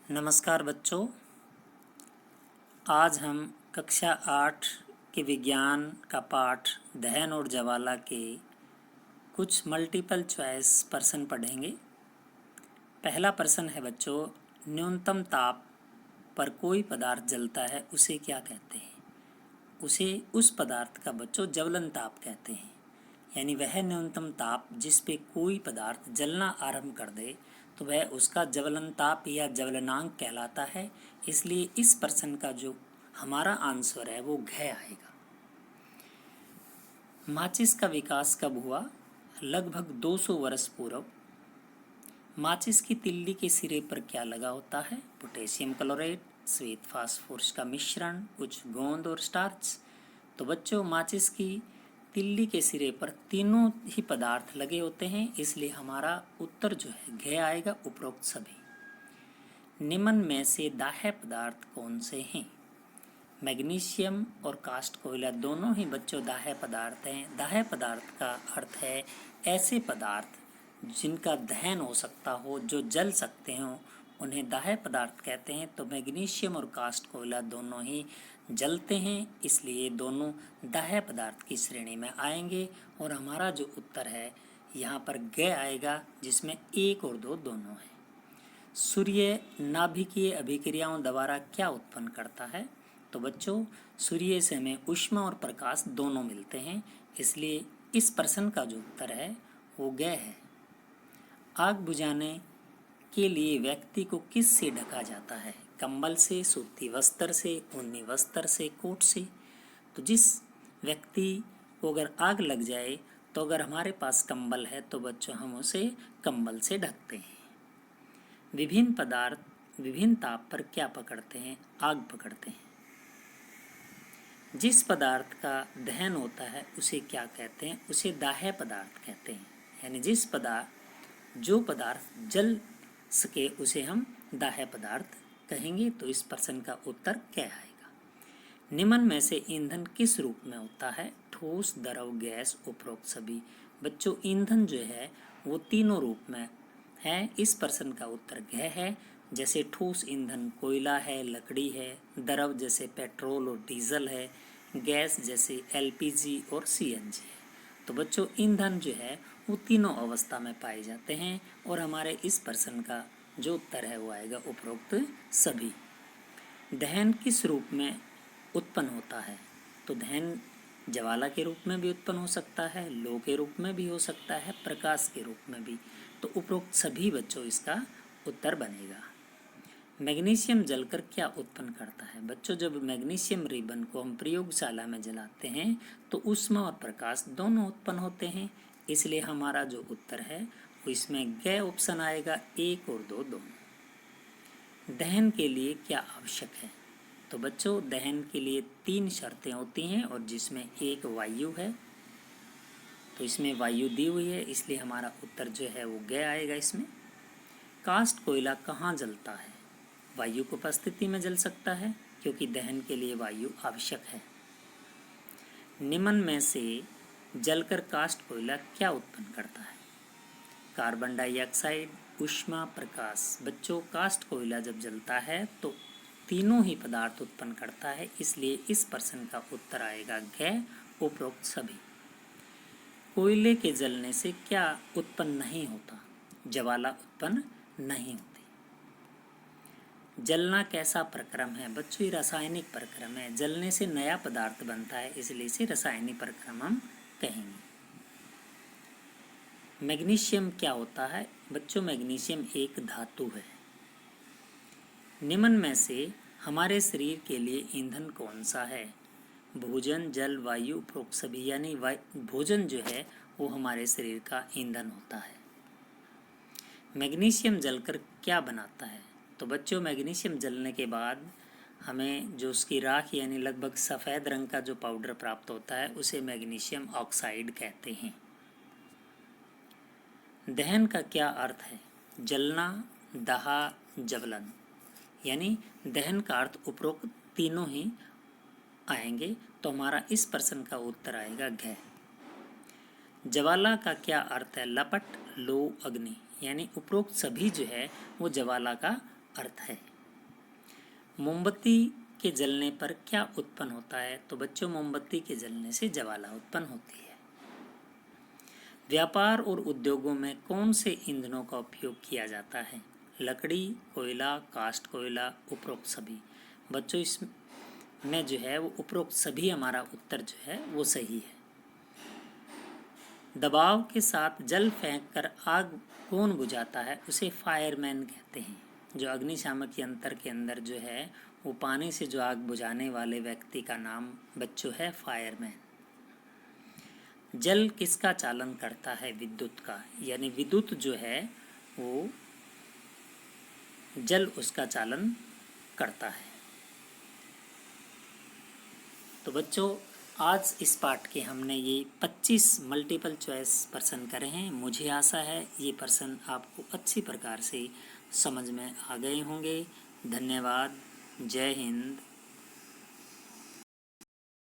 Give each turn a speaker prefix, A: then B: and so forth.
A: नमस्कार बच्चों, आज हम कक्षा 8 के विज्ञान का पाठ दहन और ज्वाला के कुछ मल्टीपल चॉइस प्रश्न पढ़ेंगे। पहला प्रश्न है बच्चों, न्यूनतम ताप पर कोई पदार्थ जलता है उसे क्या कहते हैं? उसे उस पदार्थ का बच्चों ज्वलन ताप कहते हैं। यानी वह न्यूनतम ताप जिस पे कोई पदार्थ जलना आरंभ कर दे तो वह उसका ज्वलन ताप या ज्वलनांक कहलाता है। इसलिए इस प्रश्न का जो हमारा आंसर है वो घ आएगा। माचिस का विकास कब हुआ? लगभग 200 वर्ष पूर्व। माचिस की तिल्ली के सिरे पर क्या लगा होता है? पोटेशियम क्लोराइड, श्वेत फास्फोरस का मिश्रण, कुछ गोंद और स्टार्च। तो बच्चों, माचिस की तिल्ली के सिरे पर तीनों ही पदार्थ लगे होते हैं, इसलिए हमारा उत्तर जो है घ आएगा, उपरोक्त सभी। निम्न में से दाह्य पदार्थ कौन से हैं? मैग्नीशियम और कास्ट कोयला दोनों ही बच्चों दाह्य पदार्थ हैं। दाह्य पदार्थ का अर्थ है ऐसे पदार्थ जिनका दहन हो सकता हो, जो जल सकते हों, उन्हें दाह्य पदार्थ कहते हैं। तो मैग्नीशियम और कास्ट कोयला दोनों ही जलते हैं, इसलिए दोनों दाह्य पदार्थ की श्रेणी में आएंगे। और हमारा जो उत्तर है यहाँ पर ग आएगा, जिसमें 1 और 2 दोनों हैं। सूर्य नाभिकीय अभिक्रियाओं द्वारा क्या उत्पन्न करता है? तो बच्चों, सूर्य से हमें ऊष्मा और प्रकाश दोनों मिलते हैं, इसलिए इस प्रश्न का जो उत्तर है वो ग है। आग बुझाने के लिए व्यक्ति को किस से ढका जाता है? कंबल से, सूती वस्त्र से, ऊनी वस्त्र से, कोट से। तो जिस व्यक्ति को अगर आग लग जाए तो अगर हमारे पास कंबल है तो बच्चों हम उसे कंबल से ढकते हैं। विभिन्न पदार्थ विभिन्न ताप पर क्या पकड़ते हैं? आग पकड़ते हैं। जिस पदार्थ का दहन होता है उसे क्या कहते हैं? उसे दाह्य पदार्थ कहते हैं। यानी जो पदार्थ जल सके उसे हम दाह्य पदार्थ कहेंगे। तो इस प्रश्न का उत्तर क्या आएगा? निम्न में से ईंधन किस रूप में होता है? ठोस, द्रव, गैस, उपरोक्त सभी। बच्चों, ईंधन जो है वो तीनों रूप में है। इस प्रश्न का उत्तर घ है। जैसे ठोस ईंधन कोयला है, लकड़ी है, द्रव जैसे पेट्रोल और डीजल है, गैस जैसे एलपीजी और सीएनजी है। तो बच्चों, ईंधन जो है वो तीनों अवस्था में पाए जाते हैं। और हमारे इस प्रश्न का जो उत्तर है वो आएगा उपरोक्त सभी। दहन किस रूप में उत्पन्न होता है? तो दहन ज्वाला के रूप में भी उत्पन्न हो सकता है, लौ के रूप में भी हो सकता है, प्रकाश के रूप में भी। तो उपरोक्त सभी बच्चों इसका उत्तर बनेगा। मैग्नीशियम जलकर क्या उत्पन्न करता है? बच्चों, जब मैग्नीशियम रिबन को हम प्रयोगशाला में जलाते हैं तो ऊष्मा और प्रकाश दोनों उत्पन्न होते हैं, इसलिए हमारा जो उत्तर है वो इसमें ग ऑप्शन आएगा, 1 और 2 दोनों। दहन के लिए क्या आवश्यक है? तो बच्चों, दहन के लिए 3 शर्तें होती हैं और जिसमें एक वायु है। तो इसमें वायु दी हुई है, इसलिए हमारा उत्तर जो है वो ग आएगा इसमें। कास्ट कोयला कहाँ जलता है? वायु की उपस्थिति में जल सकता है, क्योंकि दहन के लिए वायु आवश्यक है। निम्न में से जलकर कास्ट कोयला क्या उत्पन्न करता है? कार्बन डाइऑक्साइड, ऊष्मा, प्रकाश। बच्चों, कास्ट कोयला जब जलता है तो तीनों ही पदार्थ उत्पन्न करता है, इसलिए इस प्रश्न का उत्तर आएगा घ, उपरोक्त सभी। कोयले के जलने से क्या उत्पन्न नहीं होता? ज्वाला उत्पन्न नहीं होती। जलना कैसा प्रक्रम है? बच्चों, ये रासायनिक प्रक्रम है। जलने से नया पदार्थ बनता है, इसलिए इसे रासायनिक प्रक्रम हम कहेंगे। मैग्नीशियम क्या होता है? बच्चों, मैग्नीशियम एक धातु है। निम्न में से हमारे शरीर के लिए ईंधन कौन सा है? भोजन, जल, वायु, उपरोक्त सभी। यानी भोजन जो है वो हमारे शरीर का ईंधन होता है। मैग्नीशियम जलकर क्या बनाता है? तो बच्चों, मैग्नीशियम जलने के बाद हमें जो उसकी राख यानी लगभग सफ़ेद रंग का जो पाउडर प्राप्त होता है उसे मैग्नीशियम ऑक्साइड कहते हैं। दहन का क्या अर्थ है? जलना, दहा, ज्वलन। यानी दहन का अर्थ उपरोक्त तीनों ही आएंगे। तो हमारा इस प्रश्न का उत्तर आएगा घ। ज्वाला का क्या अर्थ है? लपट, लौ, अग्नि। यानी उपरोक्त सभी जो है वो ज्वाला का अर्थ है। मोमबत्ती के जलने पर क्या उत्पन्न होता है? तो बच्चों, मोमबत्ती के जलने से ज्वाला उत्पन्न होती है। व्यापार और उद्योगों में कौन से ईंधनों का उपयोग किया जाता है? लकड़ी, कोयला, कास्ट कोयला, उपरोक्त सभी। बच्चों, इसमें जो है वो उपरोक्त सभी हमारा उत्तर जो है वो सही है। दबाव के साथ जल फेंककर आग कौन बुझाता है? उसे फायरमैन कहते हैं। जो अग्निशामक यंत्र के अंदर जो है वो पानी से जो आग बुझाने वाले व्यक्ति का नाम बच्चों है फायरमैन। जल किसका चालन करता है? विद्युत का। यानी विद्युत जो है वो जल उसका चालन करता है। तो बच्चों, आज इस पाठ के हमने ये 25 मल्टीपल चॉइस प्रश्न करे हैं। मुझे आशा है ये प्रश्न आपको अच्छी प्रकार से समझ में आ गए होंगे। धन्यवाद। जय हिंद।